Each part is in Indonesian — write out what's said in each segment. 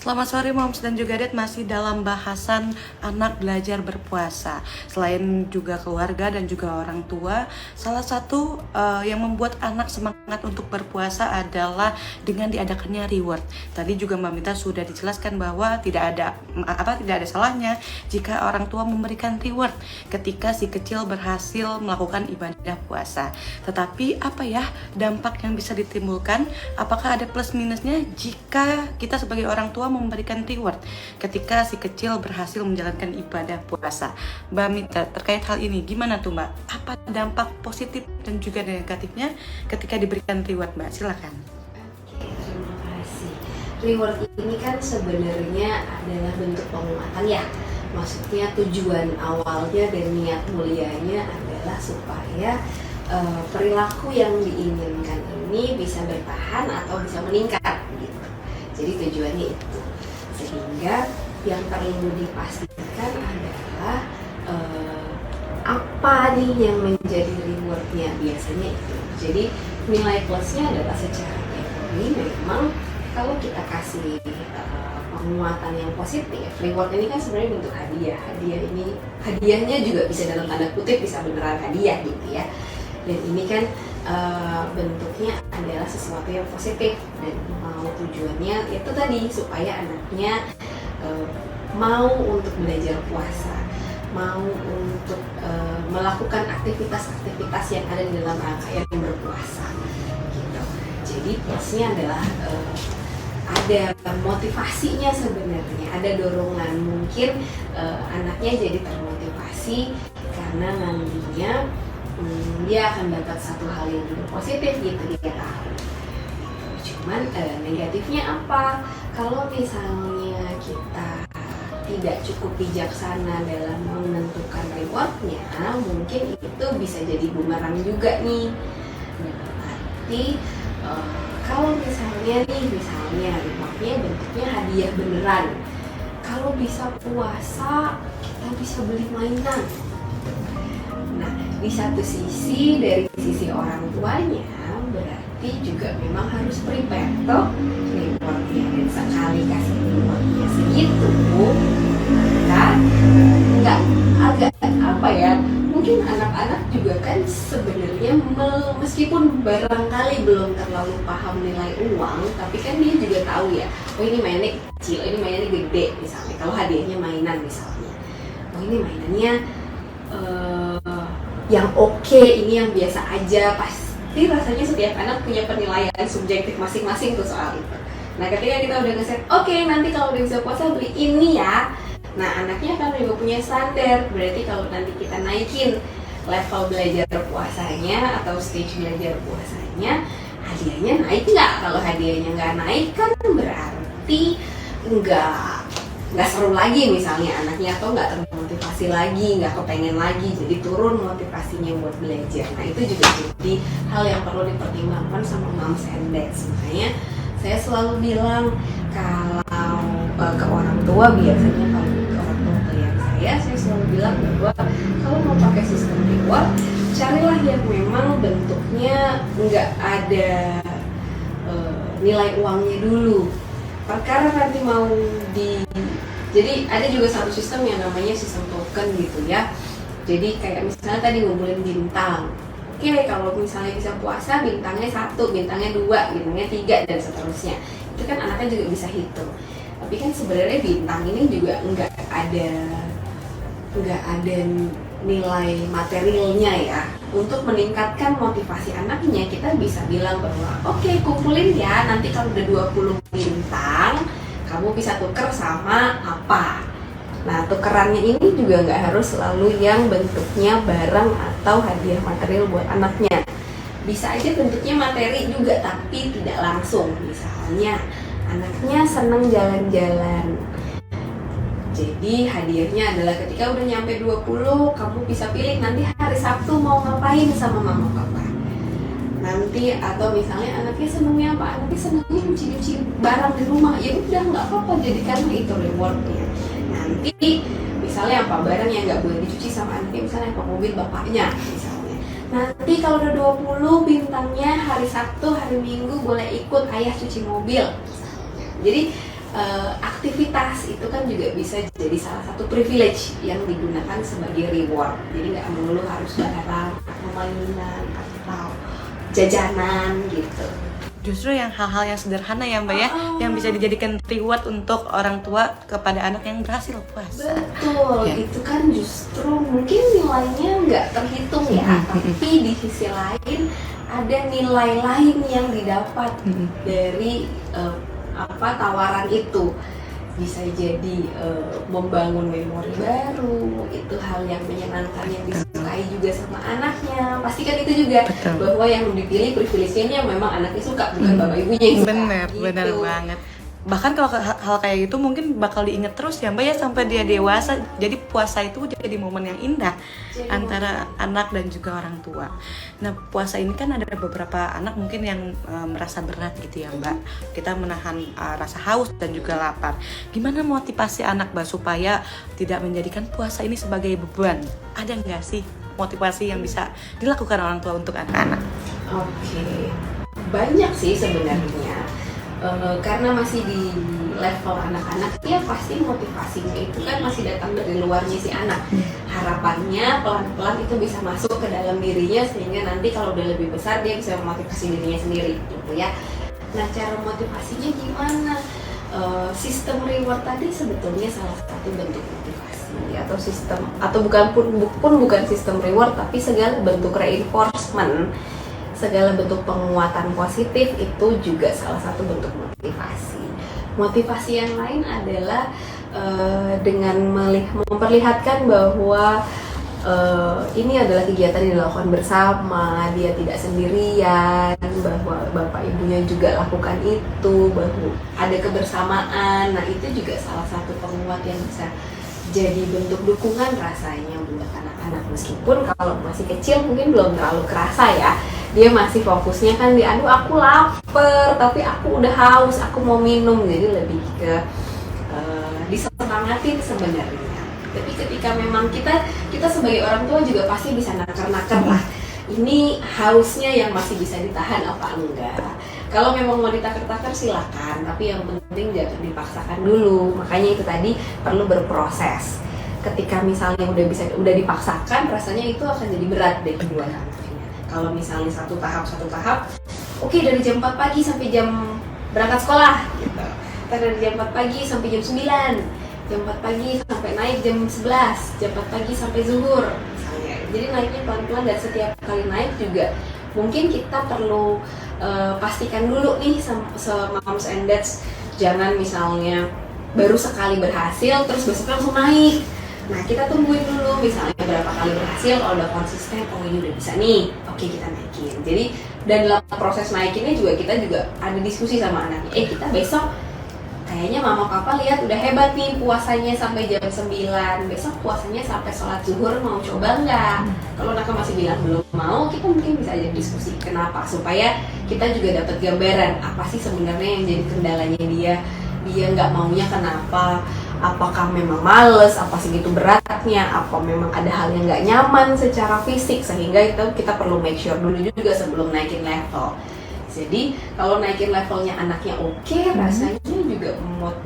Selamat sore Moms dan juga Dad, masih dalam bahasan anak belajar berpuasa. Selain juga keluarga dan juga orang tua, salah satu yang membuat anak semangat untuk berpuasa adalah dengan diadakannya reward. Tadi juga Mbak Mita sudah dijelaskan bahwa tidak ada salahnya jika orang tua memberikan reward ketika si kecil berhasil melakukan ibadah puasa. Tetapi apa ya dampak yang bisa ditimbulkan? Apakah ada plus minusnya jika kita sebagai orang tua memberikan reward ketika si kecil berhasil menjalankan ibadah puasa? Mbak Mita, terkait hal ini gimana tuh Mbak? Apa dampak positif dan juga negatifnya ketika diberikan reward Mbak? Silakan. Oke, terima kasih. Reward ini kan sebenarnya adalah bentuk penguatan ya. Maksudnya tujuan awalnya dan niat mulianya adalah supaya perilaku yang diinginkan ini bisa bertahan atau bisa meningkat gitu. Jadi tujuannya itu. Sehingga yang perlu dipastikan adalah apa nih yang menjadi rewardnya, biasanya itu. Jadi nilai plusnya adalah secara teori memang kalau kita kasih penguatan yang positif, reward ini kan sebenarnya bentuk hadiah. Hadiahnya juga bisa dalam tanda kutip bisa beneran hadiah gitu ya. Dan ini kan bentuknya adalah sesuatu yang positif dan mau tujuannya itu tadi supaya anaknya mau untuk belajar puasa, mau untuk melakukan aktivitas-aktivitas yang ada di dalam rangkaian berpuasa gitu. Jadi plusnya adalah ada motivasinya sebenarnya, ada dorongan, mungkin anaknya jadi termotivasi karena nantinya dia akan dapat satu hal yang juga positif gitu dia tahu. Cuman negatifnya apa? Kalau misalnya kita tidak cukup bijaksana dalam menentukan rewardnya, mungkin itu bisa jadi bumerang juga nih. Berarti kalau misalnya rewardnya bentuknya hadiah beneran. Kalau bisa puasa, kita bisa beli mainan. Nah, di satu sisi dari sisi orang tuanya berarti juga memang harus prepare toh rewardnya, dan sekali kasih rewardnya segitu maka nggak agak apa ya, mungkin anak-anak juga kan sebenarnya meskipun barangkali belum terlalu paham nilai uang, tapi kan dia juga tahu ya, oh ini mainnya kecil, ini mainnya gede misalnya. Kalau hadiahnya mainan misalnya, oh ini mainannya yang oke, ini yang biasa aja. Pasti rasanya setiap anak punya penilaian subjektif masing-masing tuh soal itu. Nah ketika kita udah nge-set, oke, nanti kalau udah bisa puasa beli ini ya, nah anaknya kan juga punya standar. Berarti kalau nanti kita naikin level belajar puasanya atau stage belajar puasanya, hadiahnya naik nggak? Kalau hadiahnya nggak naik kan berarti nggak seru lagi misalnya anaknya, atau nggak termotivasi lagi, nggak kepengen lagi, jadi turun motivasinya buat belajar. Nah itu juga jadi hal yang perlu dipertimbangkan sama moms and dads. Makanya saya selalu bilang kalau ke orang tua, biasanya kalau ke orang tua klien saya selalu bilang bahwa kalau mau pakai sistem reward, carilah yang memang bentuknya nggak ada nilai uangnya dulu. Perkara nanti mau jadi ada juga satu sistem yang namanya sistem token gitu ya. Jadi kayak misalnya tadi ngumpulin bintang. Oke, kalau misalnya bisa puasa bintangnya 1, bintangnya 2, bintangnya 3 dan seterusnya. Itu kan anaknya juga bisa hitung. Tapi kan sebenarnya bintang ini juga nggak ada nilai materialnya ya. Untuk meningkatkan motivasi anaknya, kita bisa bilang bahwa oke, kumpulin ya, nanti kalau udah 20 bintang kamu bisa tuker sama apa. Nah tukerannya ini juga nggak harus selalu yang bentuknya barang atau hadiah material buat anaknya. Bisa aja bentuknya materi juga tapi tidak langsung. Misalnya anaknya seneng jalan-jalan, jadi hadiahnya adalah ketika udah nyampe 20, kamu bisa pilih nanti hari Sabtu mau ngapain sama mama papa. Nanti atau misalnya anaknya senengnya apa? Anaknya senengnya nyuci-nyuci barang di rumah. Ya udah nggak apa-apa, jadikan itu rewardnya. Nanti misalnya apa barang yang nggak boleh dicuci sama anaknya, misalnya apa mobil bapaknya misalnya. Nanti kalau udah 20 bintangnya hari Sabtu, hari Minggu boleh ikut ayah cuci mobil. Jadi aktivitas itu kan juga bisa jadi salah satu privilege yang digunakan sebagai reward. Jadi nggak melulu harus barang atau mainan atau jajanan gitu. Justru yang hal-hal yang sederhana ya Mbak ya, yang bisa dijadikan reward untuk orang tua kepada anak yang berhasil puasa. Betul, Ya. itu kan justru mungkin nilainya nggak terhitung ya, tapi di sisi lain ada nilai lain yang didapat dari tawaran itu. Bisa jadi membangun memori baru, itu hal yang menyenangkan yang disukai juga sama anaknya. Pastikan itu juga Betul. bahwa yang dipilih privilege-nya memang anaknya suka, bukan bapak ibunya yang suka. Bener banget. Bahkan kalau hal kayak gitu mungkin bakal diinget terus ya Mbak ya sampai dia dewasa. Jadi puasa itu jadi momen yang indah antara anak dan juga orang tua. Nah puasa ini kan ada beberapa anak mungkin yang merasa berat gitu ya Mbak. Kita menahan rasa haus dan juga lapar. Gimana motivasi anak Mbak supaya tidak menjadikan puasa ini sebagai beban? Ada nggak sih motivasi yang bisa dilakukan orang tua untuk anak-anak? Oke, banyak sih sebenarnya. Karena masih di level anak-anak, ya pasti motivasinya itu kan masih datang dari luarnya si anak. Harapannya pelan-pelan itu bisa masuk ke dalam dirinya sehingga nanti kalau udah lebih besar dia bisa memotivasi dirinya sendiri gitu ya. Nah cara motivasinya gimana? Sistem reward tadi sebetulnya salah satu bentuk motivasi atau sistem atau bukan sistem reward tapi segala bentuk reinforcement, segala bentuk penguatan positif itu juga salah satu bentuk motivasi. Motivasi yang lain adalah dengan memperlihatkan bahwa ini adalah kegiatan yang dilakukan bersama, dia tidak sendirian, bahwa bapak ibunya juga lakukan itu, bahwa ada kebersamaan. Nah itu juga salah satu penguat yang bisa jadi bentuk dukungan rasanya buat anak-anak, meskipun kalau masih kecil mungkin belum terlalu kerasa ya, dia masih fokusnya kan di aduh aku lapar tapi aku udah haus, aku mau minum, jadi lebih ke disemangatin sebenarnya. Tapi ketika memang kita sebagai orang tua juga pasti bisa nakar-nakar lah, ini hausnya yang masih bisa ditahan apa enggak. Kalau memang mau ditakar-takar silakan, tapi yang penting jangan dipaksakan dulu. Makanya itu tadi perlu berproses. Ketika misalnya udah dipaksakan, rasanya itu akan jadi berat deh buat anaknya. Kalau misalnya satu tahap, oke dari jam 4 pagi sampai jam berangkat sekolah gitu. Dari jam 4 pagi sampai jam 9, jam 4 pagi sampai naik jam 11, jam 4 pagi sampai zuhur misalnya. Jadi naiknya pelan-pelan dan setiap kali naik juga mungkin kita perlu pastikan dulu nih sama moms and dads, jangan misalnya baru sekali berhasil terus besoknya langsung naik. Nah kita tungguin dulu misalnya berapa kali berhasil, kalau udah konsisten, oh ini udah bisa nih, oke kita naikin. Jadi dan dalam proses naikinnya juga kita ada diskusi sama anaknya, kita besok kayaknya mama papa lihat udah hebat nih puasanya sampai jam 9, besok puasanya sampai sholat zuhur, mau coba nggak? Kalau mereka masih bilang belum mau, kita mungkin bisa aja diskusi kenapa, supaya kita juga dapat gambaran apa sih sebenarnya yang jadi kendalanya dia nggak maunya kenapa, apakah memang males, apa segitu beratnya, apa memang ada hal yang nggak nyaman secara fisik, sehingga itu kita perlu make sure dulu juga sebelum naikin level. Jadi kalau naikin levelnya anaknya oke, rasanya juga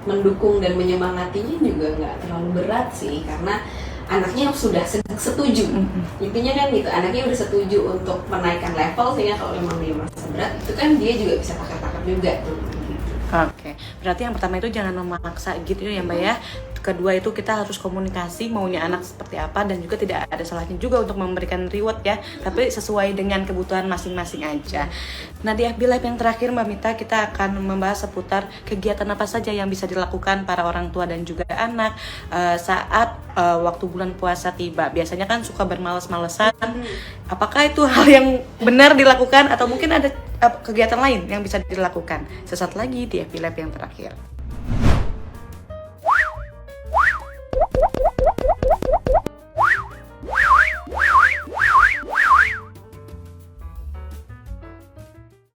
mendukung dan menyemangatinya juga nggak terlalu berat sih, karena anaknya sudah setuju. Intinya kan gitu, anaknya udah setuju untuk menaikkan level, sehingga kalau memang dia merasa berat, itu kan dia juga bisa pakai juga tuh. Oke, berarti yang pertama itu jangan memaksa gitu ya Mbak ya. Kedua itu kita harus komunikasi maunya anak seperti apa, dan juga tidak ada salahnya juga untuk memberikan reward ya, tapi sesuai dengan kebutuhan masing-masing aja. Nah di FB Live yang terakhir Mbak Mita, kita akan membahas seputar kegiatan apa saja yang bisa dilakukan para orang tua dan juga anak saat waktu bulan puasa tiba. Biasanya kan suka bermalas-malesan. Apakah itu hal yang benar dilakukan atau mungkin ada kegiatan lain yang bisa dilakukan? Sesaat lagi di FB Live yang terakhir.